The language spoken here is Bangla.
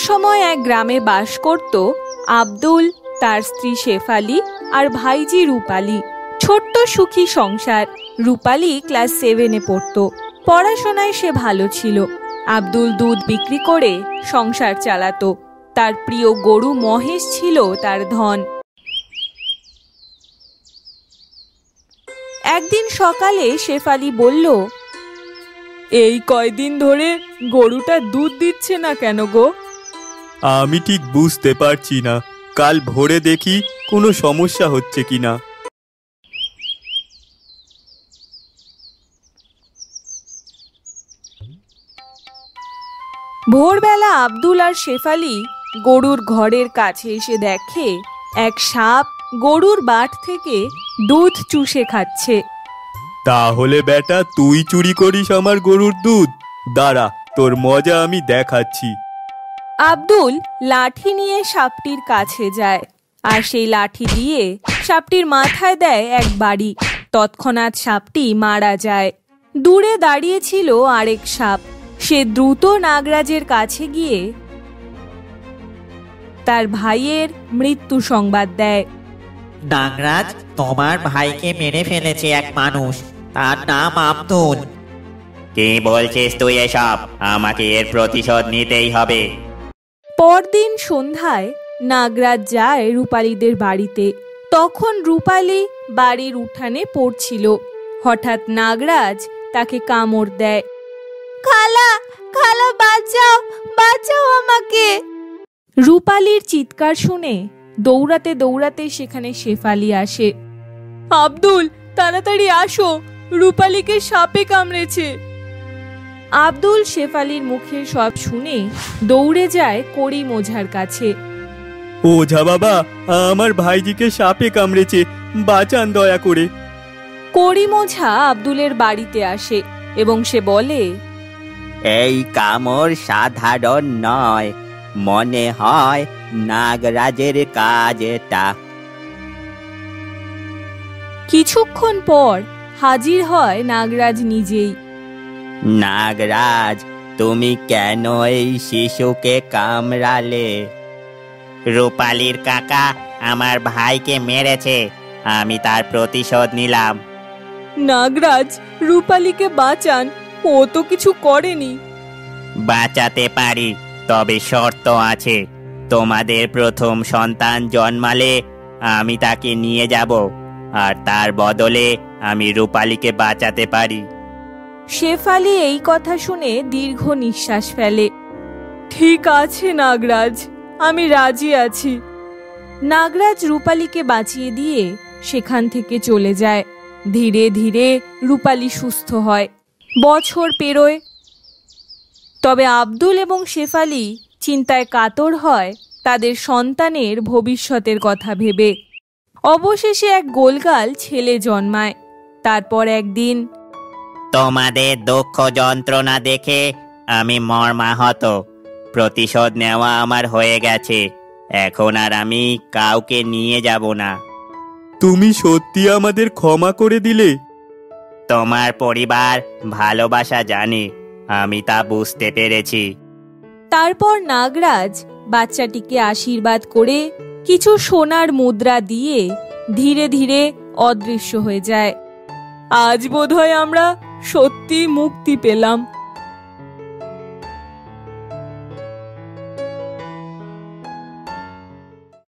সময় এক গ্রামে বাস করত আব্দুল, তার স্ত্রী শেফালি আর ভাইজি রূপালী। ছোট্ট সুখী সংসার। রূপালী ক্লাস 7-এ পড়ত। পড়াশোনায় সে ভালো ছিল। আব্দুল দুধ বিক্রি করে সংসার চালাতো। তার প্রিয় গরু মহেশ ছিল তার ধন। একদিন সকালে শেফালি বলল, এই কয়দিন ধরে গরুটা দুধ দিচ্ছে না কেন গো? আমি ঠিক বুঝতে পারছি না, কাল ভোরে দেখি কোনো সমস্যা হচ্ছে কিনা। ভোরবেলা আব্দুল আর শেফালি গরুর ঘরের কাছে এসে দেখে এক সাপ গরুর বাট থেকে দুধ চুষে খাচ্ছে। তাহলে বেটা তুই চুরি করিস আমার গরুর দুধ? দাঁড়া, তোর মজা আমি দেখাচ্ছি। আব্দুল লাঠি নিয়ে সাপটির কাছে যায় আর সেই লাঠি দিয়ে সাপটির মাথায় দেয় এক বাড়ি। তৎক্ষণাৎ সাপটি মারা যায়। দূরে দাঁড়িয়েছিল আরেক সাপ। সে দ্রুত নাগরাজের কাছে গিয়ে তার ভাইয়ের মৃত্যু সংবাদ দেয়। নাগরাজ, তোমার ভাইকে মেরে ফেলেছে এক মানুষ, তার নাম আব্দুল। কি বলছিস তুই এসব? আমাকে এর প্রতিশোধ নিতেই হবে। পরদিন সন্ধ্যায় নাগরাজ যায় রূপালীদের বাড়িতে। তখন রূপালী বাড়ির উঠানে পড়ছিল। হঠাৎ নাগরাজ তাকে কামড় দেয়। খালা, খালা, বাঁচাও, বাঁচাও আমাকে। রূপালীর চিৎকার শুনে দৌড়াতে দৌড়াতে সেখানে শেফালি আসে। আব্দুল, তাড়াতাড়ি আসো, রূপালীকে সাপে কামড়েছে। আব্দুল শেফালির মুখের সব শুনে দৌড়ে যায় করিম ওঝার কাছে। ওঝা বাবা, আমার ভাইজিকে সাপে কামড়েছে, বাঁচান দয়া করে। করিম ওঝা আব্দুলের বাড়িতে আসে এবং সে বলে, এই কামড় সাধারণ নয়, মনে হয় নাগরাজের কাজ এটা। কিছুক্ষণ পর হাজির হয় নাগরাজ নিজেই। নাগরাজ, তুমি কেন এই শিশুকে কামড়ালে? রূপালীর কাকা আমার ভাইকে মেরেছে, আমি তার প্রতিশোধ নিলাম। নাগরাজ, রূপালীকে বাঁচান, ও তো কিছু করেনি। বাঁচাতে পারি, তবে শর্ত আছে। তোমাদের প্রথম সন্তান জন্মালে আমি তাকে নিয়ে যাব, আর তার বদলে আমি রূপালীকে বাঁচাতে পারি। শেফালি এই কথা শুনে দীর্ঘ নিঃশ্বাস ফেলে। ঠিক আছে নাগরাজ, আমি রাজি আছি। নাগরাজ রূপালীকে বাঁচিয়ে দিয়ে সেখান থেকে চলে যায়। ধীরে ধীরে রূপালী সুস্থ হয়। বছর পেরোয়। তবে আব্দুল এবং শেফালি চিন্তায় কাতর হয় তাদের সন্তানের ভবিষ্যতের কথা ভেবে। অবশেষে এক গোলগাল ছেলে জন্মায়। তারপর একদিন, তোমাদের দুঃখ যন্ত্রণা দেখে আমি মর্মাহত। প্রতিশোধ নেওয়া আমার হয়ে গেছে, এখন আর আমি কাউকে নিয়ে যাব না। তুমি সত্যি আমাদের ক্ষমা করে দিলে? তোমার পরিবার ভালোবাসা জানে, আমি তা বুঝতে পেরেছি। তারপর নাগরাজ বাচ্চাটিকে আশীর্বাদ করে কিছু সোনার মুদ্রা দিয়ে ধীরে ধীরে অদৃশ্য হয়ে যায়। আজ বোধহয় আমরা সত্যি মুক্তি পেলাম।